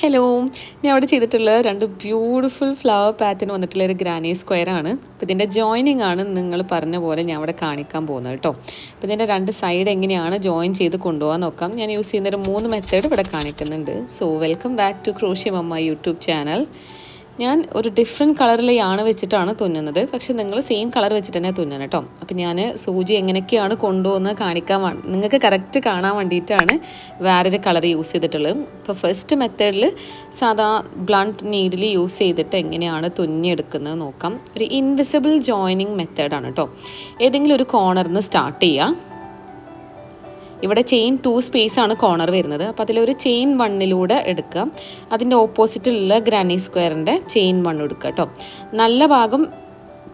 Hello, ഞാൻ അവിടെ ചെയ്തിട്ടുള്ള രണ്ട് ബ്യൂട്ടിഫുൾ ഫ്ലവർ പാറ്റേൺ വന്നിട്ടുള്ള ഒരു ഗ്രാനി സ്ക്വയർ ആണ്. അപ്പോൾ ഇതിൻ്റെ ജോയിനിങ് ആണ് നിങ്ങൾ പറഞ്ഞ പോലെ ഞാൻ അവിടെ കാണിക്കാൻ പോകുന്നത് കേട്ടോ. അപ്പോൾ ഇതിൻ്റെ രണ്ട് സൈഡ് എങ്ങനെയാണ് ജോയിൻ ചെയ്ത് കൊണ്ടുപോകാൻ നോക്കാം. ഞാൻ യൂസ് ചെയ്യുന്ന ഒരു 3 മെത്തേഡ് ഇവിടെ കാണിക്കുന്നുണ്ട്. So welcome back to crochet mamma YouTube channel. ഞാൻ ഒരു ഡിഫറെൻറ്റ് കളറിലെ യാണ് വെച്ചിട്ടാണ് തുന്നുന്നത്. പക്ഷേ നിങ്ങൾ സെയിം കളർ വെച്ചിട്ട് തന്നെ തുന്നണം കേട്ടോ. അപ്പോൾ ഞാൻ സൂചി എങ്ങനെയൊക്കെയാണ് കൊണ്ടുപോകുന്നത് കാണിക്കാൻ നിങ്ങൾക്ക് കറക്റ്റ് കാണാൻ വേണ്ടിയിട്ടാണ് വേറൊരു കളർ യൂസ് ചെയ്തിട്ടുള്ളത്. അപ്പോൾ ഫസ്റ്റ് മെത്തേഡിൽ സാധാ ബ്ലണ്ട് നീഡിൽ യൂസ് ചെയ്തിട്ട് എങ്ങനെയാണ് തുന്നിയെടുക്കുന്നത് നോക്കാം. ഒരു ഇൻവിസിബിൾ ജോയിനിങ് മെത്തേഡാണ് കേട്ടോ. ഏതെങ്കിലും ഒരു കോർണറിൽ നിന്ന് സ്റ്റാർട്ട് ചെയ്യുക. ഇവിടെ ചെയിൻ 2 സ്പേസ് ആണ് കോർണർ വരുന്നത്. അപ്പോൾ അതിലൊരു ചെയിൻ 1 എടുക്കുക. അതിൻ്റെ ഓപ്പോസിറ്റിലുള്ള ഗ്രാനി സ്ക്വയറിൻ്റെ ചെയിൻ 1 എടുക്കുക കേട്ടോ. നല്ല ഭാഗം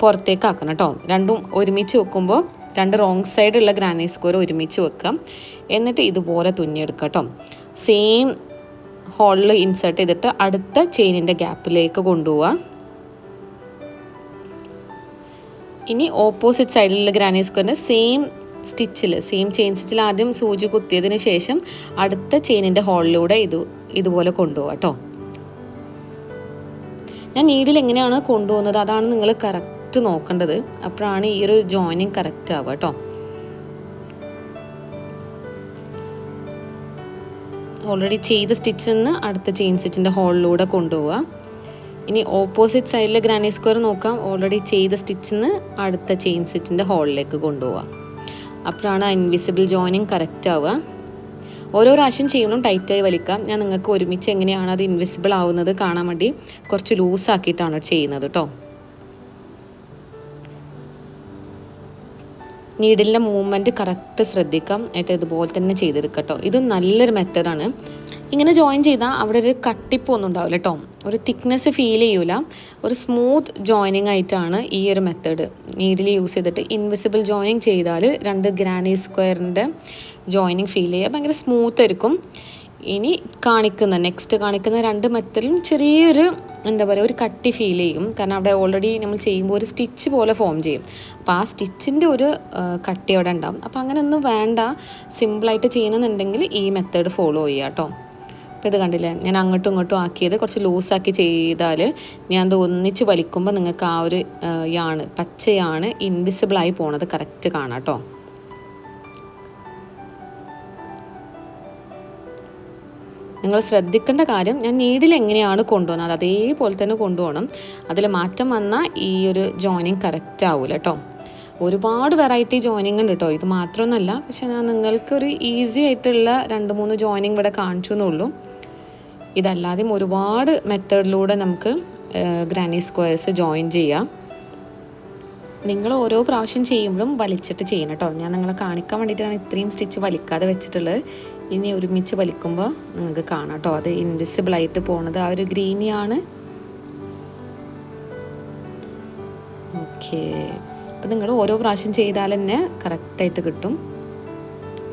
പുറത്തേക്ക് ആക്കണം കേട്ടോ. രണ്ടും ഒരുമിച്ച് വെക്കുമ്പോൾ രണ്ട് റോങ് സൈഡുള്ള ഗ്രാനി സ്ക്വയർ ഒരുമിച്ച് വെക്കാം. എന്നിട്ട് ഇതുപോലെ തുന്നിയെടുക്കുക കേട്ടോ. സെയിം ഹോളിൽ ഇൻസേർട്ട് ചെയ്തിട്ട് അടുത്ത ചെയിനിൻ്റെ ഗ്യാപ്പിലേക്ക് കൊണ്ടുപോവുക. ഇനി ഓപ്പോസിറ്റ് സൈഡിലുള്ള ഗ്രാനി സ്ക്വയറിൻ്റെ സെയിം ചെയിൻ സ്റ്റിച്ചിൽ ആദ്യം സൂചി കുത്തിയതിന് ശേഷം അടുത്ത ചെയിനിൻ്റെ ഹോളിലൂടെ ഇതുപോലെ കൊണ്ടുപോകാം കേട്ടോ. ഞാൻ നീഡിൽ എങ്ങനെയാണ് കൊണ്ടുപോകുന്നത് അതാണ് നിങ്ങൾ കറക്റ്റ് നോക്കേണ്ടത്. അപ്പോഴാണ് ഈ ഒരു ജോയിനിങ് കറക്റ്റ് ആവുക കേട്ടോ. ഓൾറെഡി ചെയ്ത സ്റ്റിച്ചിൽ നിന്ന് അടുത്ത ചെയിൻ സ്റ്റിച്ചിൻ്റെ ഹോളിലൂടെ കൊണ്ടുപോവുക. ഇനി ഓപ്പോസിറ്റ് സൈഡിലെ ഗ്രാനി സ്ക്വയർ നോക്കാം. ഓൾറെഡി ചെയ്ത സ്റ്റിച്ചിൽ നിന്ന് അടുത്ത ചെയിൻ സ്റ്റിച്ചിൻ്റെ ഹോളിലേക്ക് കൊണ്ടുപോവുക. അപ്പോഴാണ് ഇൻവിസിബിൾ ജോയിനിങ് കറക്റ്റ് ആവുക. ഓരോ പ്രാവശ്യം ചെയ്യുമ്പോഴും ടൈറ്റായി വലിക്കാം. ഞാൻ നിങ്ങൾക്ക് ഒരുമിച്ച് എങ്ങനെയാണ് അത് ഇൻവിസിബിൾ ആവുന്നത് കാണാൻ വേണ്ടി കുറച്ച് ലൂസാക്കിയിട്ടാണ് ചെയ്യുന്നത് കേട്ടോ. നീഡിലിൻ്റെ മൂവ്മെൻറ്റ് കറക്റ്റ് ശ്രദ്ധിക്കാം. എന്നിട്ട് ഇതുപോലെ തന്നെ ചെയ്തെടുക്കാം കേട്ടോ. ഇത് നല്ലൊരു മെത്തേഡാണ്. ഇങ്ങനെ ജോയിൻ ചെയ്താൽ അവിടെ ഒരു കട്ടിപ്പൊന്നും ഉണ്ടാവില്ല കേട്ടോ. ഒരു തിക്നെസ് ഫീൽ ചെയ്യൂല. ഒരു സ്മൂത്ത് ജോയിനിങ് ആയിട്ടാണ് ഈ ഒരു മെത്തേഡ്. നീഡിൽ യൂസ് ചെയ്തിട്ട് ഇൻവിസിബിൾ ജോയിനിങ് ചെയ്താൽ രണ്ട് ഗ്രാനി സ്ക്വയറിൻ്റെ ജോയിനിങ് ഫീൽ ചെയ്യുക ഭയങ്കര സ്മൂത്ത് ആയിരിക്കും. ഇനി നെക്സ്റ്റ് കാണിക്കുന്ന രണ്ട് മെത്തേഡിലും ചെറിയൊരു ഒരു കട്ടി ഫീൽ ചെയ്യും. കാരണം അവിടെ ഓൾറെഡി നമ്മൾ ചെയ്യുമ്പോൾ ഒരു സ്റ്റിച്ച് പോലെ ഫോം ചെയ്യും. അപ്പോൾ ആ സ്റ്റിച്ചിൻ്റെ ഒരു കട്ടി അവിടെ ഉണ്ടാവും. അപ്പോൾ അങ്ങനെയൊന്നും വേണ്ട. സിമ്പിളായിട്ട് ചെയ്യണമെന്നുണ്ടെങ്കിൽ ഈ മെത്തേഡ് ഫോളോ ചെയ്യുക കേട്ടോ. അപ്പോൾ ഇത് കണ്ടില്ലേ, ഞാൻ അങ്ങോട്ടും ഇങ്ങോട്ടും ആക്കിയത് കുറച്ച് ലൂസാക്കി ചെയ്താൽ ഞാൻ അത് ഒന്നിച്ച് വലിക്കുമ്പോൾ നിങ്ങൾക്ക് ആ ഒരു പച്ചയാണ് ഇൻവിസിബിളായി പോണത് കറക്റ്റ് കാണാം കേട്ടോ. നിങ്ങൾ ശ്രദ്ധിക്കേണ്ട കാര്യം, ഞാൻ നീഡിൽ എങ്ങനെയാണ് കൊണ്ടുപോകുന്നത് അതേപോലെ തന്നെ കൊണ്ടുപോകണം. അതിൽ മാറ്റം വന്നാൽ ഈ ഒരു ജോയിനിങ് കറക്റ്റ് ആവില്ല കേട്ടോ. ഒരുപാട് വെറൈറ്റി ജോയിനിങ് ഉണ്ട് കേട്ടോ. ഇത് മാത്രമൊന്നുമല്ല, പക്ഷെ ഞാൻ നിങ്ങൾക്കൊരു ഈസി ആയിട്ടുള്ള 2-3 ജോയിനിങ് ഇവിടെ കാണിച്ചു എന്നുള്ളൂ. ഇതല്ലാതെയും ഒരുപാട് മെത്തേഡിലൂടെ നമുക്ക് ഗ്രാനി സ്ക്വയർസ് ജോയിൻ ചെയ്യാം. നിങ്ങൾ ഓരോ പ്രാവശ്യം ചെയ്യുമ്പോഴും വലിച്ചിട്ട് ചെയ്യണം കേട്ടോ. ഞാൻ നിങ്ങളെ കാണിക്കാൻ വേണ്ടിയിട്ടാണ് ഇത്രയും സ്റ്റിച്ച് വലിക്കാതെ വെച്ചിട്ടുള്ളത്. ഇനി ഒരുമിച്ച് വലിക്കുമ്പോൾ നിങ്ങൾക്ക് കാണാം കേട്ടോ, അത് ഇൻവിസിബിളായിട്ട് പോണത് ആ ഒരു ഗ്രീനിയാണ്. ഓക്കെ, അപ്പം നിങ്ങൾ ഓരോ പ്രാവശ്യം ചെയ്താൽ തന്നെ കറക്റ്റായിട്ട് കിട്ടും.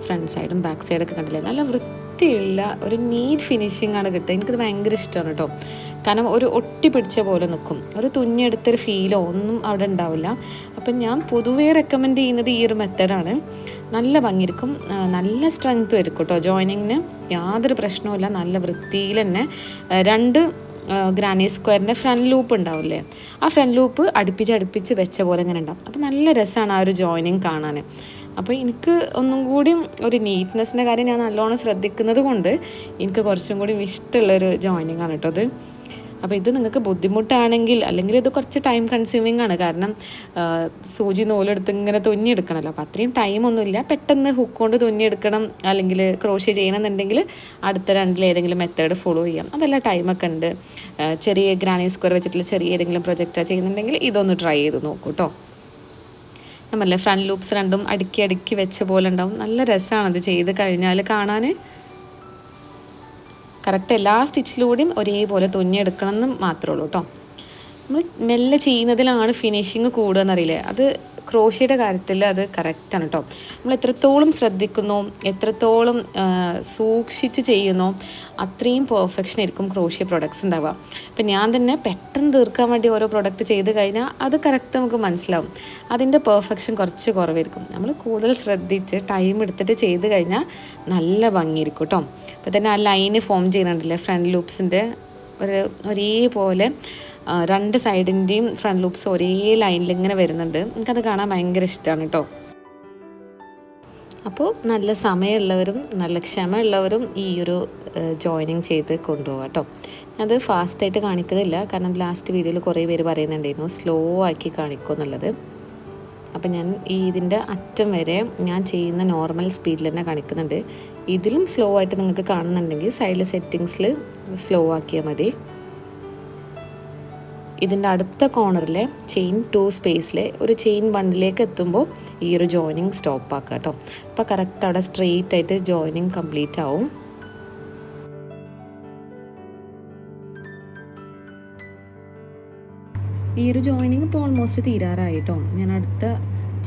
ഫ്രണ്ട് സൈഡും ബാക്ക് സൈഡൊക്കെ കണ്ടില്ലേ, നല്ല വൃത്തിയുള്ള ഒരു നീറ്റ് ഫിനിഷിംഗ് ആണ് കിട്ടുക. എനിക്കത് ഭയങ്കര ഇഷ്ടമാണ് കേട്ടോ. കാരണം ഒരു ഒട്ടി പിടിച്ച പോലെ നിൽക്കും. ഒരു തുന്നിയെടുത്തൊരു ഫീലോ ഒന്നും അവിടെ ഉണ്ടാവില്ല. അപ്പം ഞാൻ പൊതുവേ റെക്കമെൻഡ് ചെയ്യുന്നത് ഈ ഒരു മെത്തേഡാണ്. നല്ല ഭംഗിയിരിക്കും, നല്ല സ്ട്രെങ്ത്തും ആയിരിക്കും കേട്ടോ. ജോയിനിങ്ങിന് യാതൊരു പ്രശ്നവുമില്ല. നല്ല വൃത്തിയിൽ തന്നെ രണ്ട് ഗ്രാനി സ്ക്വയറിൻ്റെ ഫ്രണ്ട് ലൂപ്പ് ഉണ്ടാവില്ലേ, ആ ഫ്രണ്ട് ലൂപ്പ് അടുപ്പിച്ച് വെച്ച പോലെ ഇങ്ങനെ ഉണ്ടാവും. അപ്പോൾ നല്ല രസമാണ് ആ ഒരു ജോയിനിങ് കാണാൻ. അപ്പോൾ എനിക്ക് ഒന്നും കൂടി ഒരു നീറ്റ്നെസ്സിൻ്റെ കാര്യം ഞാൻ നല്ലോണം ശ്രദ്ധിക്കുന്നത് കൊണ്ട് എനിക്ക് കുറച്ചും കൂടി ഇഷ്ടമുള്ളൊരു ജോയിനിങ് ആണ് കേട്ടോ അത്. അപ്പോൾ ഇത് നിങ്ങൾക്ക് ബുദ്ധിമുട്ടാണെങ്കിൽ, അല്ലെങ്കിൽ ഇത് കുറച്ച് ടൈം കൺസ്യൂമിങ് ആണ്. കാരണം സൂചി നൂലെടുത്ത് ഇങ്ങനെ തുന്നിയെടുക്കണമല്ലോ. അപ്പോൾ അത്രയും ടൈമൊന്നുമില്ല. പെട്ടെന്ന് ഹുക്ക് കൊണ്ട് തുന്നിയെടുക്കണം, അല്ലെങ്കിൽ ക്രോഷ്യ ചെയ്യണമെന്നുണ്ടെങ്കിൽ അടുത്ത രണ്ടിലേതെങ്കിലും മെത്തേഡ് ഫോളോ ചെയ്യാം. അതെല്ലാം ടൈമൊക്കെ ഉണ്ട്. ചെറിയ ഗ്രാനി സ്ക്വയർ വെച്ചിട്ടുള്ള ചെറിയ ഏതെങ്കിലും പ്രൊജക്റ്റാണ് ചെയ്യുന്നുണ്ടെങ്കിൽ ഇതൊന്ന് ട്രൈ ചെയ്ത് നോക്കൂ കേട്ടോ. നമ്മളല്ലേ ഫ്രണ്ട് ലൂപ്സ് രണ്ടും അടുക്കി വെച്ച പോലെ ഉണ്ടാവും. നല്ല രസമാണത് ചെയ്ത് കഴിഞ്ഞാൽ കാണാൻ. കറക്റ്റ് എല്ലാ സ്റ്റിച്ചിലൂടെയും ഒരേപോലെ തുന്നിയെടുക്കണം എന്ന് മാത്രമേ ഉള്ളൂ കേട്ടോ. നമ്മൾ മെല്ലെ ചെയ്യുന്നതിലാണ് ഫിനിഷിങ് കൂടുക എന്നറിയില്ലേ, അത് ക്രോഷ്യയുടെ കാര്യത്തിൽ അത് കറക്റ്റാണ് കേട്ടോ. നമ്മൾ എത്രത്തോളം ശ്രദ്ധിക്കുന്നോ, എത്രത്തോളം സൂക്ഷിച്ച് ചെയ്യുന്നോ അത്രയും പെർഫെക്ഷൻ ആയിരിക്കും ക്രോഷ്യ പ്രൊഡക്ട്സ് ഉണ്ടാവുക. ഇപ്പം ഞാൻ തന്നെ പെട്ടെന്ന് തീർക്കാൻ വേണ്ടി ഓരോ പ്രൊഡക്റ്റ് ചെയ്ത് കഴിഞ്ഞാൽ അത് കറക്റ്റ് നമുക്ക് മനസ്സിലാവും. അതിൻ്റെ പെർഫെക്ഷൻ കുറച്ച് കുറവായിരിക്കും. നമ്മൾ കൂടുതൽ ശ്രദ്ധിച്ച് ടൈം എടുത്തിട്ട് ചെയ്ത് കഴിഞ്ഞാൽ നല്ല ഭംഗിയായിരിക്കും കേട്ടോ. അപ്പോൾ തന്നെ ആ ലൈന് ഫോം ചെയ്യുന്നുണ്ടല്ലേ ഫ്രണ്ട് ലൂപ്സിൻ്റെ ഒരേപോലെ രണ്ട് സൈഡിൻ്റെയും ഫ്രണ്ട് ലൂപ്സ് ഒരേ ലൈനിൽ ഇങ്ങനെ വരുന്നുണ്ട്. എനിക്കത് കാണാൻ ഭയങ്കര ഇഷ്ടമാണ് കേട്ടോ. അപ്പോൾ നല്ല സമയമുള്ളവരും നല്ല ക്ഷമയുള്ളവരും ഈ ഒരു ജോയിനിങ് ചെയ്ത് കൊണ്ടുപോകാം കേട്ടോ. അത് ഫാസ്റ്റായിട്ട് കാണിക്കുന്നില്ല, കാരണം ലാസ്റ്റ് വീഡിയോയിൽ കുറേ പേര് പറയുന്നുണ്ടായിരുന്നു സ്ലോ ആക്കി കാണിക്കും എന്നുള്ളത്. അപ്പം ഞാൻ ഇതിൻ്റെ അറ്റം വരെ ഞാൻ ചെയ്യുന്ന നോർമൽ സ്പീഡിൽ തന്നെ കാണിക്കുന്നുണ്ട്. ഇതിലും സ്ലോ ആയിട്ട് നിങ്ങൾക്ക് കാണുന്നുണ്ടെങ്കിൽ സൈഡിൽ സെറ്റിങ്സിൽ സ്ലോ ആക്കിയാൽ മതി. ഇതിൻ്റെ അടുത്ത കോർണറിലെ ചെയിൻ 2 സ്പേസിൽ ഒരു ചെയിൻ 1ലേക്ക് എത്തുമ്പോൾ ഈ ഒരു ജോയിനിങ് സ്റ്റോപ്പ് ആക്കുക കേട്ടോ. അപ്പോൾ കറക്റ്റ് അവിടെ സ്ട്രെയിറ്റ് ആയിട്ട് ജോയിനിങ് കംപ്ലീറ്റ് ആവും. ഈ ഒരു ജോയിനിങ് ഇപ്പോൾ ഓൾമോസ്റ്റ് തീരാറായി കേട്ടോ. ഞാൻ അടുത്ത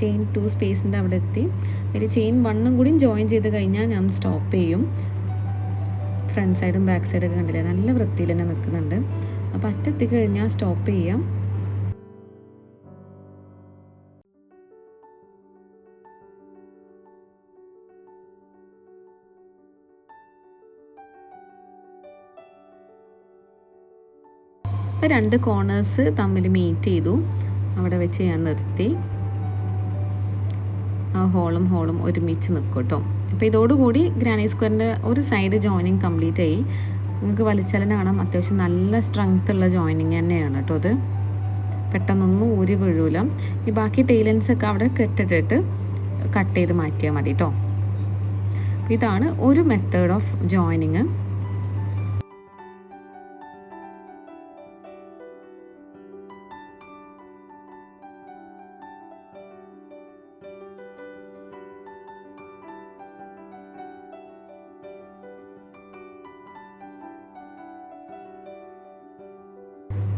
ചെയിൻ 2 സ്പേസിൻ്റെ അവിടെ എത്തി. അതിൽ ചെയിൻ 1 കൂടി ജോയിൻ ചെയ്ത് കഴിഞ്ഞാൽ ഞാൻ സ്റ്റോപ്പ് ചെയ്യും. ഫ്രണ്ട് സൈഡും ബാക്ക് സൈഡൊക്കെ കണ്ടില്ലേ, നല്ല വൃത്തിയിൽ തന്നെ നിൽക്കുന്നുണ്ട്. അപ്പോൾ അറ്റെത്തി കഴിഞ്ഞാൽ സ്റ്റോപ്പ് ചെയ്യാം. അപ്പോൾ 2 കോർണേഴ്സ് തമ്മിൽ മീറ്റ് ചെയ്തു, അവിടെ വെച്ച് ഞാൻ നിർത്തി. ആ ഹോളും ഒരുമിച്ച് നിൽക്കും കേട്ടോ. അപ്പോൾ ഇതോടുകൂടി ഗ്രാനി സ്ക്വയറിൻ്റെ ഒരു സൈഡ് ജോയിനിങ് കംപ്ലീറ്റ് ആയി. നിങ്ങൾക്ക് വലിച്ചാലും കാണാം അത്യാവശ്യം നല്ല സ്ട്രെങ്ത് ഉള്ള ജോയിനിങ് തന്നെയാണ് കേട്ടോ. അത് പെട്ടെന്നൊന്നും ഊരി വീഴൂല. ഈ ബാക്കി ടൈലൻസൊക്കെ അവിടെ കെട്ടിട്ടിട്ട് കട്ട് ചെയ്ത് മാറ്റിയാൽ മതി കേട്ടോ. ഇതാണ് ഒരു മെത്തേഡ് ഓഫ് ജോയിനിങ്.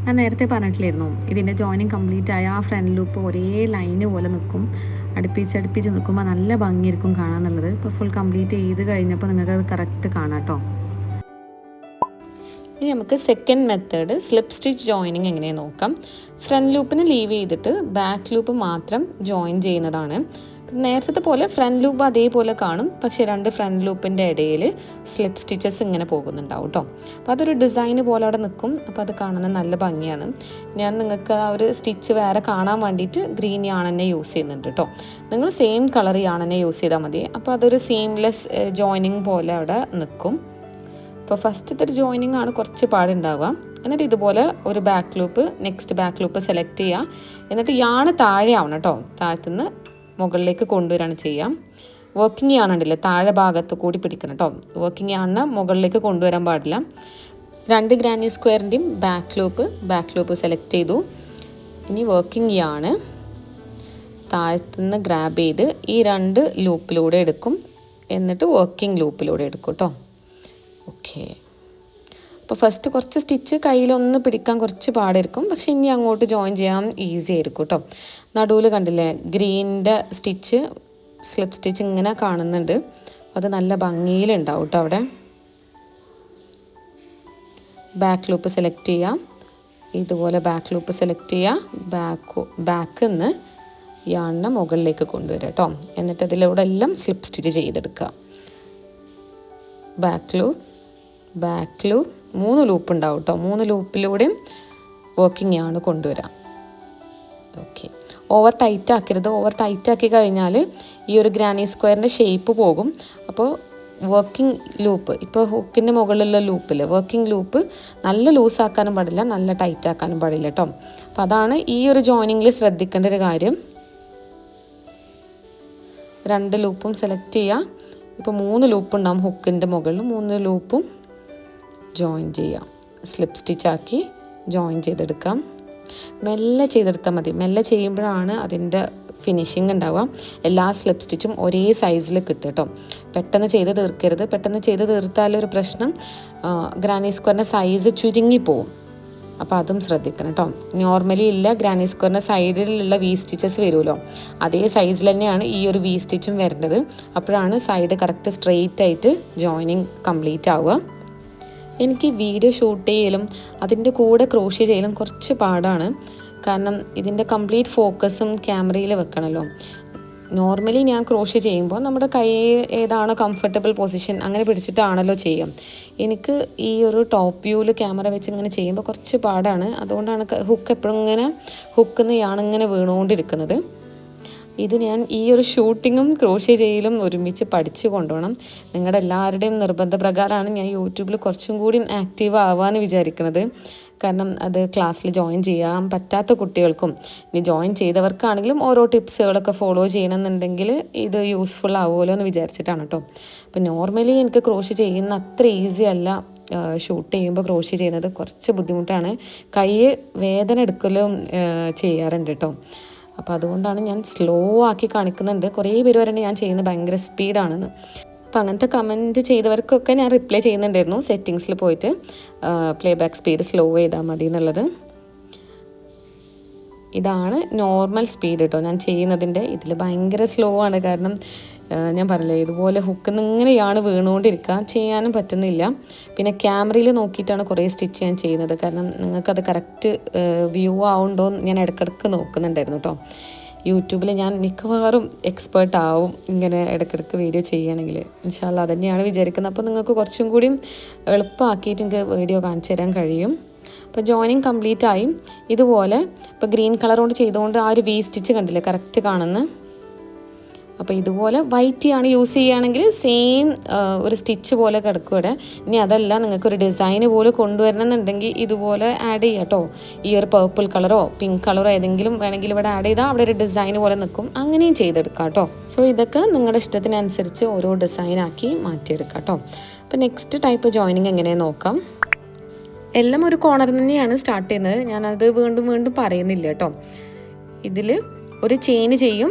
ഞാൻ നേരത്തെ പറഞ്ഞിട്ടില്ലായിരുന്നു, ഇതിൻ്റെ ജോയിനിങ് കംപ്ലീറ്റ് ആയ ആ ഫ്രണ്ട് ലൂപ്പ് ഒരേ ലൈന് പോലെ നിൽക്കും, അടുപ്പിച്ച് നിൽക്കുമ്പോൾ നല്ല ഭംഗിയായിരിക്കും കാണാമെന്നുള്ളത്. ഇപ്പോൾ ഫുൾ കംപ്ലീറ്റ് ചെയ്ത് കഴിഞ്ഞപ്പോൾ നിങ്ങൾക്ക് അത് കറക്റ്റ് കാണാം കേട്ടോ. ഇനി നമുക്ക് second method slip stitch joining എങ്ങനെയാണ് നോക്കാം. ഫ്രണ്ട് ലൂപ്പിന് ലീവ് ചെയ്തിട്ട് ബാക്ക് ലൂപ്പ് മാത്രം ജോയിൻ ചെയ്യുന്നതാണ്. നേരത്തെ പോലെ ഫ്രണ്ട് ലൂപ്പ് അതേപോലെ കാണും, പക്ഷേ 2 ഫ്രണ്ട് ലൂപ്പിൻ്റെ ഇടയിൽ സ്ലിപ്പ് സ്റ്റിച്ചസ് ഇങ്ങനെ പോകുന്നുണ്ടാവും കേട്ടോ. അപ്പോൾ അതൊരു ഡിസൈന് പോലെ അവിടെ നിൽക്കും. അപ്പോൾ അത് കാണുന്നത് നല്ല ഭംഗിയാണ്. ഞാൻ നിങ്ങൾക്ക് ആ ഒരു സ്റ്റിച്ച് വേറെ കാണാൻ വേണ്ടിയിട്ട് ഗ്രീൻ യാൺ തന്നെ യൂസ് ചെയ്യുന്നുണ്ട് കേട്ടോ. നിങ്ങൾ സെയിം കളർ യാൺ തന്നെ യൂസ് ചെയ്താൽ മതി. അപ്പോൾ അതൊരു സീംലെസ് ജോയിനിങ് പോലെ അവിടെ നിൽക്കും. അപ്പോൾ ഫസ്റ്റത്തെ ഒരു ജോയിനിങ് ആണ് കുറച്ച് പാടുണ്ടാവുക. എന്നിട്ട് ഇതുപോലെ ഒരു back loop, next back loop select ചെയ്യുക. എന്നിട്ട് യാണ് താഴെ ആവണം കേട്ടോ, താഴത്തുനിന്ന് മുകളിലേക്ക് കൊണ്ടുവരാണ് ചെയ്യാം. വർക്കിംഗ് യാണുണ്ടല്ലേ താഴെ ഭാഗത്ത് കൂടി പിടിക്കണം കേട്ടോ. വർക്കിംഗ് യാണിന് മുകളിലേക്ക് കൊണ്ടുവരാൻ പാടില്ല. 2 ഗ്രാനി സ്ക്വയറിൻ്റെയും ബാക്ക് ലൂപ്പ് സെലക്ട് ചെയ്തു. ഇനി വർക്കിംഗ് യാണ് താഴത്തുനിന്ന് ഗ്രാബ് ചെയ്ത് ഈ 2 ലൂപ്പിലൂടെ എടുക്കും, എന്നിട്ട് വർക്കിംഗ് ലൂപ്പിലൂടെ എടുക്കും കേട്ടോ. ഓക്കെ, അപ്പോൾ ഫസ്റ്റ് കുറച്ച് സ്റ്റിച്ച് കയ്യിലൊന്ന് പിടിക്കാൻ കുറച്ച് പാടായിരിക്കും, പക്ഷേ ഇനി അങ്ങോട്ട് ജോയിൻ ചെയ്യാൻ ഈസി ആയിരിക്കും കേട്ടോ. നടുവിൽ കണ്ടില്ലേ ഗ്രീനിൻ്റെ സ്റ്റിച്ച്, സ്ലിപ്പ് സ്റ്റിച്ച് ഇങ്ങനെ കാണുന്നുണ്ട്. അത് നല്ല ഭംഗിയിലുണ്ടാവും കേട്ടോ അവിടെ. ബാക്ക് ലൂപ്പ് സെലക്ട് ചെയ്യാം. ഇതുപോലെ ബാക്ക് ലൂപ്പ് സെലക്ട് ചെയ്യുക. ബാക്കിൽ നിന്ന് യാണിനെ മുകളിലേക്ക് കൊണ്ടുവരാം കേട്ടോ. എന്നിട്ട് അതിലൂടെ എല്ലാം സ്ലിപ്പ് സ്റ്റിച്ച് ചെയ്തെടുക്കുക. ബാക്ക് ലൂപ്പ് 3 ലൂപ്പ് ഉണ്ടാവും കേട്ടോ. 3 ലൂപ്പിലൂടെയും വർക്കിംഗ് യാണ് കൊണ്ടുവരാം. ഓക്കെ, ഓവർ ടൈറ്റ് ആക്കരുത്. ഓവർ ടൈറ്റ് ആക്കി കഴിഞ്ഞാൽ ഈ ഒരു ഗ്രാനി സ്ക്വയറിൻ്റെ ഷേപ്പ് പോകും. അപ്പോൾ വർക്കിംഗ് ലൂപ്പ്, ഇപ്പോൾ ഹുക്കിൻ്റെ മുകളിലുള്ള ലൂപ്പിൽ വർക്കിംഗ് ലൂപ്പ് നല്ല ലൂസാക്കാനും പാടില്ല, നല്ല ടൈറ്റ് ആക്കാനും പാടില്ല കേട്ടോ. അപ്പോൾ അതാണ് ഈ ഒരു ജോയിനിങ്ങിൽ ശ്രദ്ധിക്കേണ്ട ഒരു കാര്യം. 2 ലൂപ്പും സെലക്ട് ചെയ്യുക. ഇപ്പോൾ 3 ലൂപ്പ് ഉണ്ടാകും ഹുക്കിൻ്റെ മുകളിൽ. 3 ലൂപ്പും ജോയിൻ ചെയ്യാം. സ്ലിപ്പ് സ്റ്റിച്ചാക്കി ജോയിൻ ചെയ്തെടുക്കാം. മെല്ലെ ചെയ്തെടുത്താൽ മതി. മെല്ലെ ചെയ്യുമ്പോഴാണ് അതിൻ്റെ ഫിനിഷിങ് ഉണ്ടാവുക. എല്ലാ സ്ലിപ്പ് സ്റ്റിച്ചും ഒരേ സൈസിൽ കിട്ടും കേട്ടോ. പെട്ടെന്ന് ചെയ്ത് തീർക്കരുത്. പെട്ടെന്ന് ചെയ്ത് തീർത്താലൊരു പ്രശ്നം, ഗ്രാനി സ്ക്വയറിൻ്റെ സൈസ് ചുരുങ്ങിപ്പോവും. അപ്പോൾ അതും ശ്രദ്ധിക്കണം കേട്ടോ. നോർമലി ഇല്ല ഗ്രാനി സ്ക്വയറിൻ്റെ സൈഡിലുള്ള വി സ്റ്റിച്ചസ് വരുമല്ലോ, അതേ സൈസിൽ തന്നെയാണ് ഈ ഒരു വി സ്റ്റിച്ചും വരേണ്ടത്. അപ്പോഴാണ് സൈഡ് കറക്റ്റ് സ്ട്രെയിറ്റ് ആയിട്ട് ജോയിനിങ് കംപ്ലീറ്റ് ആവുക. എനിക്ക് വീഡിയോ ഷൂട്ട് ചെയ്യലും അതിൻ്റെ കൂടെ ക്രോഷ്യ ചെയ്യലും കുറച്ച് പാടാണ്. കാരണം ഇതിൻ്റെ കംപ്ലീറ്റ് ഫോക്കസും ക്യാമറയിൽ വെക്കണമല്ലോ. നോർമലി ഞാൻ ക്രോഷ്യ ചെയ്യുമ്പോൾ നമ്മുടെ കൈ ഏതാണോ കംഫർട്ടബിൾ പൊസിഷൻ അങ്ങനെ പിടിച്ചിട്ടാണല്ലോ ചെയ്യാം. എനിക്ക് ഈ ഒരു ടോപ്പ് വ്യൂവിൽ ക്യാമറ വെച്ച് ഇങ്ങനെ ചെയ്യുമ്പോൾ കുറച്ച് പാടാണ്. അതുകൊണ്ടാണ് ഹുക്ക് എപ്പോഴും ഇങ്ങനെ ഹുക്കിന്ന് ഇങ്ങനെ വീണുകൊണ്ടിരിക്കുന്നത്. ഇത് ഞാൻ ഈ ഒരു ഷൂട്ടിങ്ങും ക്രോഷ്യ ചെയ്യലും ഒരുമിച്ച് പഠിച്ചു കൊണ്ടുപോകണം. നിങ്ങളുടെ എല്ലാവരുടെയും നിർബന്ധപ്രകാരമാണ് ഞാൻ യൂട്യൂബിൽ കുറച്ചും കൂടി ആക്റ്റീവ് ആവാമെന്ന് വിചാരിക്കുന്നത്. കാരണം അത് ക്ലാസ്സിൽ ജോയിൻ ചെയ്യാൻ പറ്റാത്ത കുട്ടികൾക്കും ഇനി ജോയിൻ ചെയ്തവർക്കാണെങ്കിലും ഓരോ ടിപ്സുകളൊക്കെ ഫോളോ ചെയ്യണമെന്നുണ്ടെങ്കിൽ ഇത് യൂസ്ഫുൾ ആവുമല്ലോ എന്ന് വിചാരിച്ചിട്ടാണ് കേട്ടോ. അപ്പോൾ നോർമലി എനിക്ക് ക്രോഷ്യ ചെയ്യുന്ന അത്ര ഈസി അല്ല. ഷൂട്ട് ചെയ്യുമ്പോൾ ക്രോഷ്യ ചെയ്യുന്നത് കുറച്ച് ബുദ്ധിമുട്ടാണ്. കൈ വേദന എടുക്കലും ചെയ്യാറുണ്ട് കേട്ടോ. അപ്പോൾ അതുകൊണ്ടാണ് ഞാൻ സ്ലോ ആക്കി കാണിക്കുന്നുണ്ട്. കുറേ പേര് പറയുന്നത് ഞാൻ ചെയ്യുന്നത് ഭയങ്കര സ്പീഡാണെന്ന്. അപ്പോൾ അങ്ങനത്തെ കമൻറ്റ് ചെയ്തവർക്കൊക്കെ ഞാൻ റിപ്ലൈ ചെയ്യുന്നുണ്ടായിരുന്നു. സെറ്റിങ്സിൽ പോയിട്ട് പ്ലേ ബാക്ക് സ്പീഡ് സ്ലോ ചെയ്താൽ മതി എന്നുള്ളത്. ഇതാണ് നോർമൽ സ്പീഡ് കേട്ടോ ഞാൻ ചെയ്യുന്നതിൻ്റെ. ഇതിൽ ഭയങ്കര സ്ലോ ആണ്. കാരണം ഞാൻ പറഞ്ഞില്ലേ ഇതുപോലെ ഹുക്കിൽ നിന്ന് ഇങ്ങനെയാണ് വീണുകൊണ്ടിരിക്കുക, ചെയ്യാനും പറ്റുന്നില്ല. പിന്നെ ക്യാമറയിൽ നോക്കിയിട്ടാണ് കുറേ സ്റ്റിച്ച് ഞാൻ ചെയ്യുന്നത്. കാരണം നിങ്ങൾക്കത് കറക്റ്റ് വ്യൂ ആവുണ്ടോ എന്ന് ഞാൻ ഇടയ്ക്കിടയ്ക്ക് നോക്കുന്നുണ്ടായിരുന്നു കേട്ടോ. യൂട്യൂബിൽ ഞാൻ മിക്കവാറും എക്സ്പേർട്ട് ആവും ഇങ്ങനെ ഇടയ്ക്കിടയ്ക്ക് വീഡിയോ ചെയ്യുകയാണെങ്കിൽ. ഇൻഷാ അല്ലാ അതന്നെയാണ് വിചാരിക്കുന്നത്. അപ്പോൾ നിങ്ങൾക്ക് കുറച്ചും കൂടി എളുപ്പമാക്കിയിട്ട് എനിക്ക് വീഡിയോ കാണിച്ചു തരാൻ കഴിയും. അപ്പോൾ ജോയിനിങ് കംപ്ലീറ്റ് ആയി. ഇതുപോലെ ഇപ്പോൾ ഗ്രീൻ കളർ കൊണ്ട് ചെയ്തുകൊണ്ട് ആ ഒരു വി സ്റ്റിച്ച് കണ്ടില്ലേ കറക്റ്റ് കാണുന്നത്. അപ്പോൾ ഇതുപോലെ വൈറ്റ് ആണ് യൂസ് ചെയ്യുകയാണെങ്കിൽ സെയിം ഒരു സ്റ്റിച്ച് പോലെ കിടക്കും ഇവിടെ. ഇനി അതല്ല നിങ്ങൾക്കൊരു ഡിസൈന് പോലെ കൊണ്ടുവരണം എന്നുണ്ടെങ്കിൽ ഇതുപോലെ ആഡ് ചെയ്യാം കേട്ടോ. ഈ ഒരു പേർപ്പിൾ കളറോ പിങ്ക് കളറോ ഏതെങ്കിലും വേണമെങ്കിൽ ഇവിടെ ആഡ് ചെയ്താൽ അവിടെ ഒരു ഡിസൈൻ പോലെ നിൽക്കും. അങ്ങനെയും ചെയ്തെടുക്കാം കേട്ടോ. സോ ഇതൊക്കെ നിങ്ങളുടെ ഇഷ്ടത്തിനനുസരിച്ച് ഓരോ ഡിസൈനാക്കി മാറ്റിയെടുക്കാം കേട്ടോ. അപ്പോൾ നെക്സ്റ്റ് ടൈപ്പ് ജോയിനിങ് എങ്ങനെയാണ് നോക്കാം. എല്ലാം ഒരു കോർണറിൽ തന്നെയാണ് സ്റ്റാർട്ട് ചെയ്യുന്നത്. ഞാനത് വീണ്ടും വീണ്ടും പറയുന്നില്ല കേട്ടോ. ഇതിൽ ഒരു ചെയിൻ ചെയ്യും,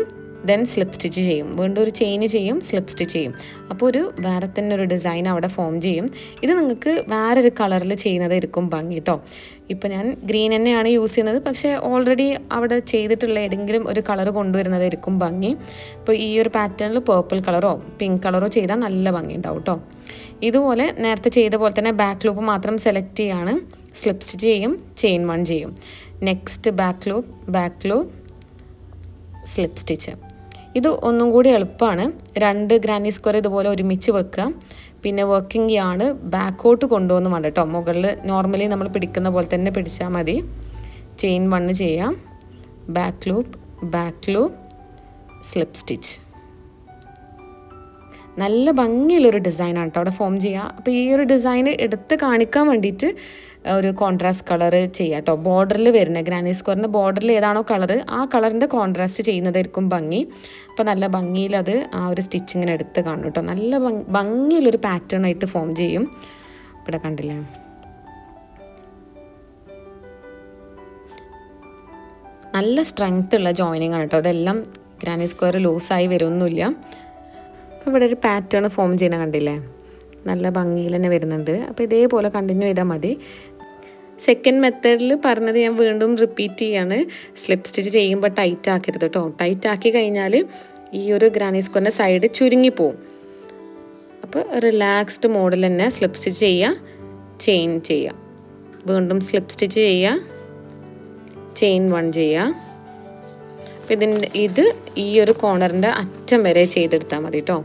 ദെൻ സ്ലിപ്പ് സ്റ്റിച്ച് ചെയ്യും, വീണ്ടും ഒരു ചെയിൻ ചെയ്യും, സ്ലിപ്പ് സ്റ്റിച്ച് ചെയ്യും. അപ്പോൾ ഒരു വേറെ തന്നെ ഒരു ഡിസൈൻ അവിടെ ഫോം ചെയ്യും. ഇത് നിങ്ങൾക്ക് വേറൊരു കളറിൽ ചെയ്യുന്നതായിരിക്കും ഭംഗി കേട്ടോ. ഇപ്പോൾ ഞാൻ ഗ്രീൻ തന്നെയാണ് യൂസ് ചെയ്യുന്നത്, പക്ഷേ ഓൾറെഡി അവിടെ ചെയ്തിട്ടുള്ള ഏതെങ്കിലും ഒരു കളർ കൊണ്ടുവരുന്നതായിരിക്കും ഭംഗി. ഇപ്പോൾ ഈ ഒരു പാറ്റേണിൽ പേർപ്പിൾ കളറോ പിങ്ക് കളറോ ചെയ്താൽ നല്ല ഭംഗി ഉണ്ടാവും കേട്ടോ. ഇതുപോലെ നേരത്തെ ചെയ്ത പോലെ തന്നെ ബാക്ക് ലൂപ്പ് മാത്രം സെലക്ട് ചെയ്യാണ്, സ്ലിപ്പ് സ്റ്റിച്ച് ചെയ്യും, ചെയിൻ വൺ ചെയ്യും. Next back loop slip stitch. ഇത് ഒന്നും കൂടി എളുപ്പമാണ്. 2 ഗ്രാനി സ്ക്വയർ ഇതുപോലെ ഒരുമിച്ച് വെക്കുക. പിന്നെ വർക്കിംഗ് യാണ് ബാക്കോട്ട് കൊണ്ടുവന്ന് വേണ്ട കേട്ടോ. മുകളിൽ നോർമലി നമ്മൾ പിടിക്കുന്ന പോലെ തന്നെ പിടിച്ചാൽ മതി. ചെയിൻ 1 ചെയ്യാം, ബാക്ക് ലൂപ്പ് സ്ലിപ്പ് സ്റ്റിച്ച്. നല്ല ഭംഗിയുള്ളൊരു ഡിസൈനാണ് കേട്ടോ അവിടെ ഫോം ചെയ്യുക. അപ്പോൾ ഈ ഒരു ഡിസൈൻ എടുത്ത് കാണിക്കാൻ വേണ്ടിയിട്ട് ഒരു കോൺട്രാസ്റ്റ് കളർ ചെയ്യാം കേട്ടോ. ബോർഡറിൽ വരുന്ന ഗ്രാനി സ്ക്വയറിൻ്റെ ബോർഡറിൽ ഏതാണോ കളർ ആ കളറിൻ്റെ കോൺട്രാസ്റ്റ് ചെയ്യുന്നതായിരിക്കും ഭംഗി. അപ്പോൾ നല്ല ഭംഗിയിൽ അത് ആ ഒരു സ്റ്റിച്ച് ഇങ്ങനെ എടുത്ത് കാണും കേട്ടോ. നല്ല ഭംഗിയുള്ളൊരു പാറ്റേൺ ആയിട്ട് ഫോം ചെയ്യും. ഇവിടെ കണ്ടില്ലേ, നല്ല സ്ട്രെങ്ത് ഉള്ള ജോയിനിങ് ആണ് കേട്ടോ. അതെല്ലാം ഗ്രാനി സ്ക്വയർ ലൂസായി വരുമൊന്നുമില്ല. അപ്പോൾ ഇവിടെ ഒരു പാറ്റേൺ ഫോം ചെയ്യുന്ന കണ്ടില്ലേ, നല്ല ഭംഗിയിൽ തന്നെ വരുന്നുണ്ട്. അപ്പോൾ ഇതേപോലെ കണ്ടിന്യൂ ചെയ്താൽ മതി. സെക്കൻഡ് മെത്തേഡിൽ പറഞ്ഞത് ഞാൻ വീണ്ടും റിപ്പീറ്റ് ചെയ്യാണ്. സ്ലിപ്പ് സ്റ്റിച്ച് ചെയ്യുമ്പോൾ ടൈറ്റ് ആക്കരുത് കേട്ടോ. ടൈറ്റ് ആക്കി കഴിഞ്ഞാൽ ഈ ഒരു ഗ്രാനി സ്ക്വയറിൻ്റെ സൈഡ് ചുരുങ്ങിപ്പോവും. അപ്പോൾ റിലാക്സ്ഡ് മോഡിൽ തന്നെ സ്ലിപ്പ് സ്റ്റിച്ച് ചെയ്യുക, ചെയിൻ ചെയ്യുക, വീണ്ടും സ്ലിപ്പ് സ്റ്റിച്ച് ചെയ്യുക, ചെയിൻ 1 ചെയ്യുക. അപ്പോൾ ഇത് ഈ ഒരു കോർണറിൻ്റെ അറ്റം വരെ ചെയ്തെടുത്താൽ മതി കേട്ടോ.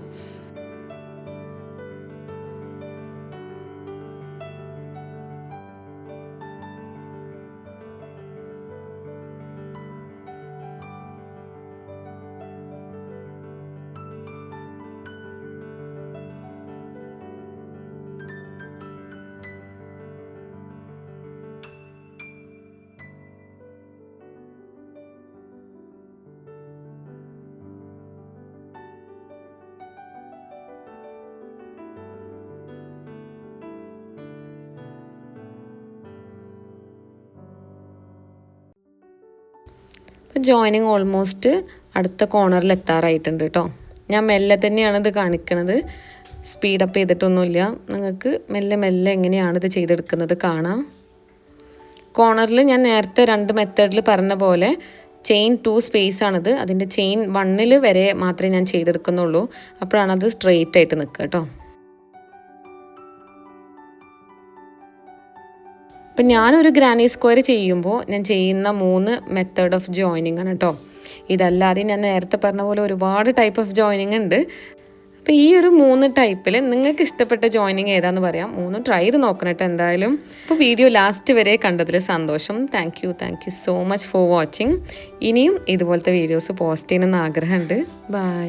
അപ്പോൾ ജോയിനിങ് ഓൾമോസ്റ്റ് അടുത്ത കോർണറിൽ എത്താറായിട്ടുണ്ട് കേട്ടോ. ഞാൻ മെല്ലെ തന്നെയാണ് ഇത് കാണിക്കുന്നത്, സ്പീഡപ്പ് ചെയ്തിട്ടൊന്നുമില്ല. നിങ്ങൾക്ക് മെല്ലെ മെല്ലെ എങ്ങനെയാണ് ഇത് ചെയ്തെടുക്കുന്നത് കാണാം. കോർണറിൽ ഞാൻ നേരത്തെ 2 മെത്തേഡിൽ പറഞ്ഞ പോലെ ചെയിൻ 2 സ്പേസ് ആണിത്. അതിൻ്റെ ചെയിൻ 1 വരെ മാത്രമേ ഞാൻ ചെയ്തെടുക്കുന്നുള്ളൂ. അപ്പോഴാണത് സ്ട്രെയിറ്റ് ആയിട്ട് നിൽക്കുക കേട്ടോ. അപ്പം ഞാനൊരു ഗ്രാനി സ്ക്വയർ ചെയ്യുമ്പോൾ ഞാൻ ചെയ്യുന്ന 3 മെത്തേഡ് ഓഫ് ജോയിനിങ് ആണ് കേട്ടോ. ഇതല്ലാതെ ഞാൻ നേരത്തെ പറഞ്ഞ പോലെ ഒരുപാട് ടൈപ്പ് ഓഫ് ജോയിനിങ് ഉണ്ട്. അപ്പോൾ ഈ ഒരു 3 ടൈപ്പിൽ നിങ്ങൾക്ക് ഇഷ്ടപ്പെട്ട ജോയിനിങ് ഏതാന്ന് പറയാം. 3 ട്രൈ ചെയ്ത് നോക്കണം കേട്ടോ എന്തായാലും. അപ്പോൾ വീഡിയോ ലാസ്റ്റ് വരെ കണ്ടതിൽ സന്തോഷം. Thank you so much for watching. ഇനിയും ഇതുപോലത്തെ വീഡിയോസ് പോസ്റ്റ് ചെയ്യണമെന്ന് ആഗ്രഹമുണ്ട്. ബൈ.